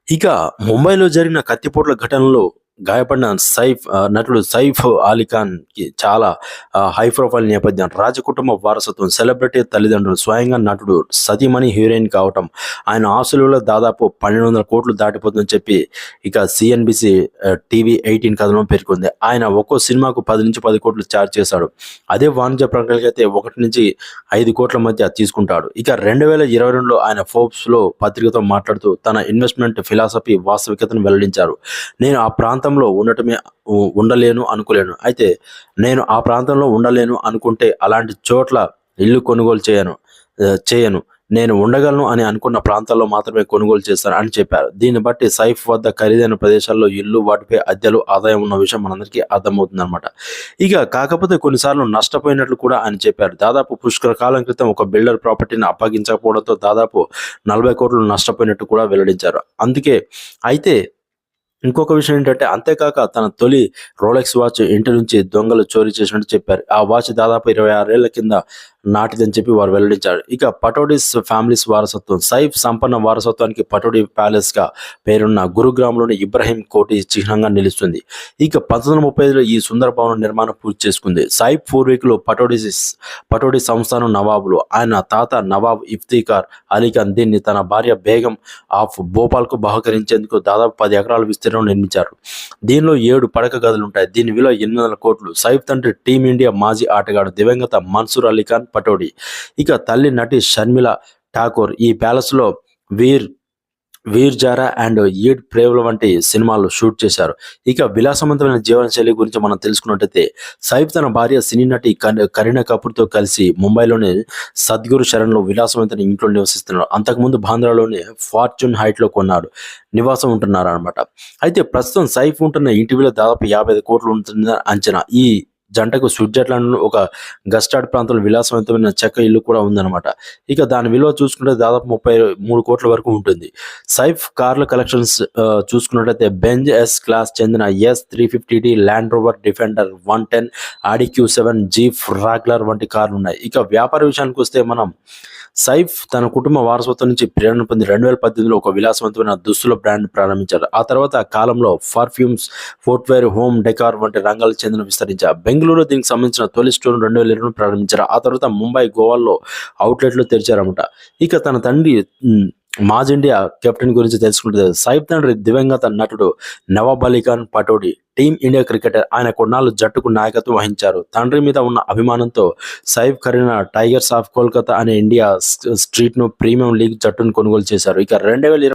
ఇక ముంబైలో జరిగిన కత్తిపోట్ల ఘటనలో గాయపడిన నటుడు సైఫ్ అలీ ఖాన్‌కి చాలా హై ప్రొఫైల్ నేపథ్యం. రాజకుటుంబ వారసత్వం, సెలబ్రిటీ తల్లిదండ్రులు, స్వయంగా నటుడు, సతీమణి హీరోయిన్ కావటం, ఆయన ఆస్తుల విలువ దాదాపు 1,200 కోట్లు దాటిపోతుందని చెప్పి ఇక సీఎన్బీసీ టీవీ 18 కథనం పేర్కొంది. ఆయన ఒక్కో సినిమాకు 10-10 కోట్లు చార్జ్ చేశాడు. అదే వాణిజ్య ప్రకటనలకైతే 1-5 కోట్ల మధ్య తీసుకుంటాడు. ఇక 2022లో ఆయన ఫోర్బ్స్‌లో పత్రికతో మాట్లాడుతూ తన ఇన్వెస్ట్‌మెంట్ ఫిలాసఫీ, వాస్తవికతను వెల్లడించారు. నేను ఆ ప్రాంతంలో ఉండలేను అనుకోలేను. అయితే నేను ఆ ప్రాంతంలో ఉండలేను అనుకుంటే అలాంటి చోట్ల ఇల్లు కొనుగోలు చేయను. నేను ఉండగలను అని అనుకున్న ప్రాంతాల్లో మాత్రమే కొనుగోలు చేస్తాను అని చెప్పారు. దీన్ని బట్టి సైఫ్ వద్ద ఖరీదైన ప్రదేశాల్లో ఇల్లు, వాటిపై అద్దెలు, ఆదాయం ఉన్న విషయం మనందరికీ అర్థమవుతుందన్నమాట. కాకపోతే కొన్నిసార్లు నష్టపోయినట్లు కూడా ఆయన చెప్పారు. దాదాపు పుష్కర కాలం క్రితం ఒక బిల్డర్ ప్రాపర్టీని అప్పగించకపోవడంతో దాదాపు 40 కోట్లు నష్టపోయినట్టు కూడా వెల్లడించారు. అయితే ఇంకొక విషయం ఏంటంటే, అంతేకాక తన తొలి రోలెక్స్ వాచ్ ఇంటి నుంచి దొంగలు చోరీ చేసినట్టు చెప్పారు. ఆ వాచ్ దాదాపు 26 ఏళ్ల కింద నాటిదని చెప్పి వారు వెల్లడించారు. ఇక పటోడీస్ ఫ్యామిలీస్ వారసత్వం. సైఫ్ సంపన్న వారసత్వానికి పటోడీ ప్యాలెస్ గా పేరున్న గురుగ్రామ్లోని ఇబ్రహీం కోటి చిహ్నంగా నిలుస్తుంది. ఇక 1935లో ఈ సుందర భవనం నిర్మాణం పూర్తి చేసుకుంది. సైఫ్ పూర్వీకులు పటోడీ సంస్థానం నవాబులు. ఆయన తాత నవాబ్ ఇఫ్తిఖార్ అలీ ఖాన్ దీన్ని తన భార్య బేగం ఆఫ్ భోపాల్కు బహుకరించేందుకు దాదాపు 10 ఎకరాల విస్తీర్ణం నిర్మించారు. దీనిలో 7 పడక గదులు ఉంటాయి. దీని విలువ 800 కోట్లు. సైఫ్ తండ్రి టీమిండియా మాజీ ఆటగాడు దివంగత మన్సూర్ అలీ ఖాన్ పటోడీ. ఇక తల్లి నటి షర్మిల ఠాకూర్ ఈ ప్యాలెస్ లో వీర్ జారా అండ్ ఈడ్ ప్రేవ్ల వంటి సినిమాలు షూట్ చేశారు. ఇక విలాసవంతమైన జీవనశైలి గురించి మనం తెలుసుకున్నట్టయితే, సైఫ్ తన భార్య సినీ నటి కరీనా కపూర్తో కలిసి ముంబైలోని సద్గురు శరణ్లో విలాసవంతమైన ఇంట్లో నివసిస్తున్నారు. అంతకుముందు బాంద్రాలోని ఫార్చ్యూన్ హైట్లో నివాసం ఉంటున్నారు అనమాట. అయితే ప్రస్తుతం సైఫ్ ఉంటున్న ఇంటి విలువ దాదాపు 55 కోట్లు ఉంటుందని అంచనా. ఈ జంటకు స్విట్జర్లాండ్ ఒక గస్టార్డ్ ప్రాంతంలో విలాసవంతమైన చెక్క ఇల్లు కూడా ఉందన్నమాట. ఇక దాని విలువ చూసుకుంటే దాదాపు 33 కోట్ల వరకు ఉంటుంది. సైఫ్ కార్ల కలెక్షన్స్ చూసుకున్నట్లయితే బెంజ్ ఎస్ క్లాస్ చెందిన S350D, ల్యాండ్ రోవర్ డిఫెండర్ 110, ఆడి Q7, జీప్ రాగ్లర్ వంటి కార్లు ఉన్నాయి. ఇక వ్యాపార విషయానికి వస్తే మనం సైఫ్ తన కుటుంబ వారసత్వం నుంచి ప్రేరణ పొంది 2018లో ఒక విలాసవంతమైన దుస్తుల బ్రాండ్ ప్రారంభించారు. ఆ తర్వాత కాలంలో పర్ఫ్యూమ్స్, ఫుట్వేర్, హోమ్ డెకార్ వంటి రంగాలకు చెందిన విస్తరించారు. బెంగళూరులో దీనికి సంబంధించిన తొలి స్టోర్ 2020లో ప్రారంభించారు. ఆ తర్వాత ముంబై, గోవాల్లో అవుట్లెట్లు తెరిచారన్నమాట. ఇక తన తండ్రి మాజ్ ఇండియా కెప్టెన్ గురించి తెలుసుకుంటే, సైఫ్ తండ్రి దివంగత నటుడు Nawab Ali Khan Pataudi team India cricketer. ఆయన కొన్నాళ్ళు జట్టుకు నాయకత్వం వహించారు. తండ్రి మీద ఉన్న అభిమానంతో సైఫ్ కరీనా టైగర్స్ ఆఫ్ కోల్కతా అనే ఇండియా స్ట్రీట్ ను ప్రీమియం లీగ్ జట్టును కొనుగోలు చేశారు. ఇక 2020